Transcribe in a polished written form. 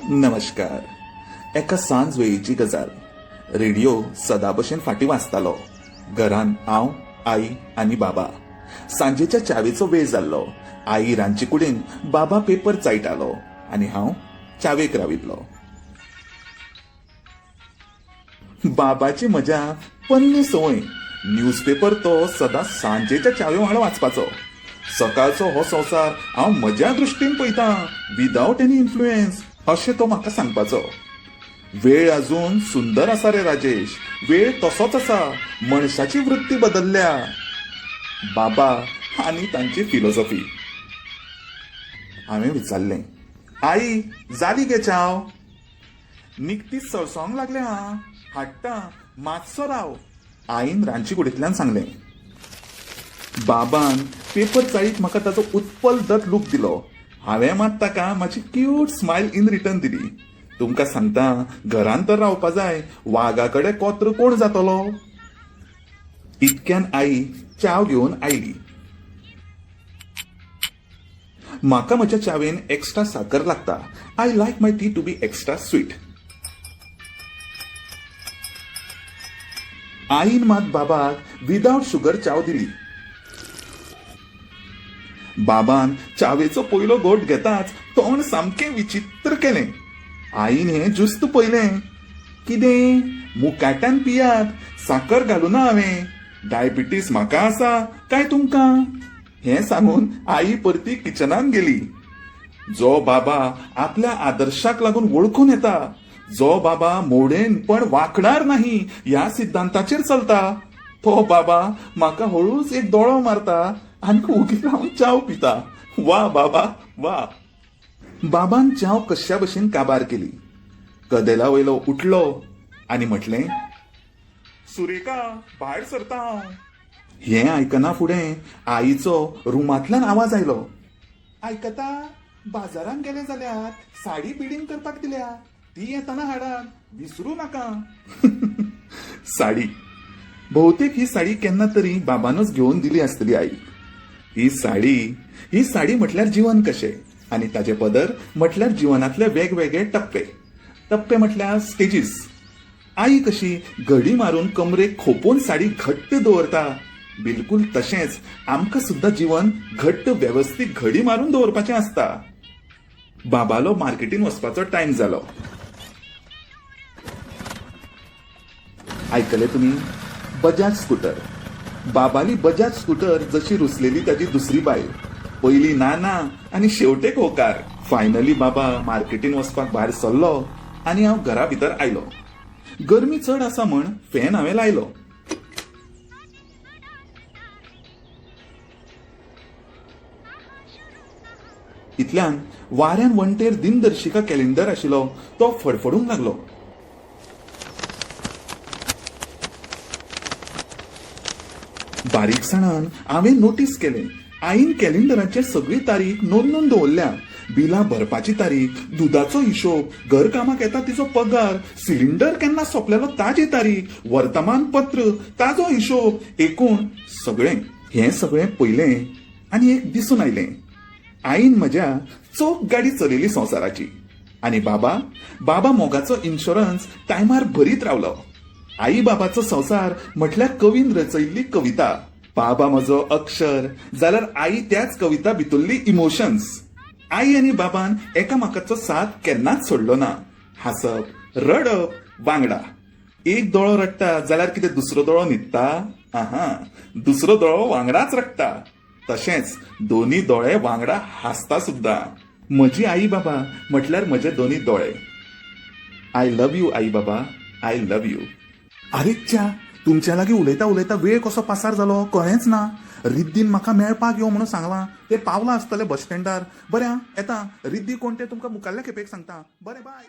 नमस्कार. एका सांज वेळीची गजाल. रेडिओ सदा भशेन फाटी वाजतालो. घरान हांव, आई आनी बाबा. सांजेच्या च्यावेचो वेळ जाल्लो. आई रांदचे कुडीन, बाबा पेपर चायटालो आनी हांव च्यावेक राविल्लो. बाबाची मजा पन्नी संवय. न्यूजपेपर तो सदां सांजेच्या च्यावे वांगडा वाचपाचो. सकाळचो हो संवसार हांव म्हज्या दृश्टीन पळयतां, विदावट एनी इन्फ्लुएन्स, अशें तो म्हाका सांगपाचो. वेळ अजून सुंदर आसा रे राजेश, वेळ तसोच आसा, मनशाची वृत्ती बदल्ल्या. बाबा आनी तांची फिलॉसॉफी. हांवें विचारलें, आई जाली गे च्याव? निकतीच सळसोंक लागलें हाडटा, मातसो राव. आईन रांदचे कुडींतल्यान सांगलें. बाबान पेपर चाळीत म्हाका ताचो उत्पलदत लूक दिलो. हांवें मात ताका म्हाजी क्यूट स्मायल इन रिटर्न दिली. तुमकां सांगता, घरान तर रावपा जाय, वागा कडेन कोत्र कोण जातलो? इतक्यान आई च्याव घेवन आयली. म्हाका म्हज्या च्यावेन एक्स्ट्रा साकर लागता. I like my tea to be extra sweet. आईन मात बाबाक विदाउट शुगर च्याव दिली. बाबान च्यावेचो पयलो घोट घेताच तोंड सामकें विचित्र केलें. आईन हें ज्युस्त पयलें. कितें मुकाट्यान पियात, साकर घालूना हांवें. डायबिटीस म्हाका आसा काय तुमकां? हें सांगून आई परती किचनान गेली. जो बाबा आपल्या आदर्शाक लागून वळखून येता, जो बाबा मोडेन पण वाकणार नाही ह्या सिद्धांताचेर चलता, तो बाबा म्हाका हळूच एक दोळो मारता आनी उगी रावन च्याव पिता. वा बाबा वा. बाबान च्याव कश्या भशेन काबार केली. कदेला वयलो उठलो आनी म्हटलें, सुरेखा भायर सरता हांव. हें आयकना फुडें आईचो रुमांतल्यान आवाज आयलो. आयकता, बाजारान गेले जाल्यार साडी बिडींग करपाक दिल्या, ती येताना हाडात, विसरूं नाका. साडी. भोवतेक ही साडी केन्ना तरी बाबानच घेवन दिली आसतली आई. ही साडी म्हटल्यार जीवन कशें, आनी ताचे पदर म्हटल्यार जिवनातले वेगवेगळे टप्पे. टप्पे म्हटल्यार स्टेजीस. आई कशी घडी मारून कमरेक खोपून साडी घट्ट दवरता, बिलकुल तशेंच आमकां सुद्धा जीवन घट्ट वेवस्थीत घडी मारून दवरपाचें आसता. बाबालो मार्केटीन वचपाचो टायम जालो. आयकले तुमी? बजाज स्कूटर. बाबाली बजाज स्कूटर जशी रुसलेली ताची दुसरी बायल. पयली ना आनी शेवटेक होकार. फायनली बाबा मार्केटीन वचपाक भायर सरलो आनी हांव घरा भितर आयलो. गरमी चड आसा म्हण फॅन हांवें लायलो. इतल्यान वाऱ्यान वणटेर दिनदर्शिका कॅलेंडर आशिल्लो तो फडफडूंक लागलो. बारीकसाणान हांवें नोटीस केलें, आईन कॅलेंडराचेर सगळी तारीख नोंदून दवरल्या. बिलां भरपाची तारीख, दुधाचो हिशोब, घर कामाक येता तिचो पगार, सिलिंडर केन्ना सोंपलेलो ताजी तारीख, वर्तमानपत्र, ताजो हिशोब, एकूण सगळें. हें सगळें पयलें आनी एक दिसून आयलें. आईन म्हज्या चोख गाडी चलयली संवसाराची. आनी बाबा मोगाचो इन्शुरन्स टायमार भरीत रावलो. आई बाबाचो संवसार म्हटल्यार कवीन रचयिल्ली कविता. बाबा म्हजो अक्षर जाल्यार आई त्याच कविता भितरली इमोशन्स. आई आनी बाबान एकामेकाचो साथ केन्नाच सोडलो ना. हांसप, रडप वांगडा. एक दोळो रडटा जाल्यार कितें दुसरो दोळो न्हिदता? दुसरो दोळो वांगडाच रडटा. तशेंच दोनी दोळे वांगडा हांसता सुद्धा. म्हजी आई बाबा म्हटल्यार म्हजे दोनी दोळे. आय लव्ह यू आई बाबा, आय लव्ह यू. आरे च्या, तुमच्या लागीं उलयता उलयता वेळ कसो पासार जालो कळ्ळेंच ना. रिद्दीन म्हाका मेळपाक यो म्हणून सांगलां. ते पावलां आसतले बस स्टँडार. बरें येता. रिद्दी कोण ते तुमकां मुखाल्ल्या खेपेक सांगता. बरें बाय.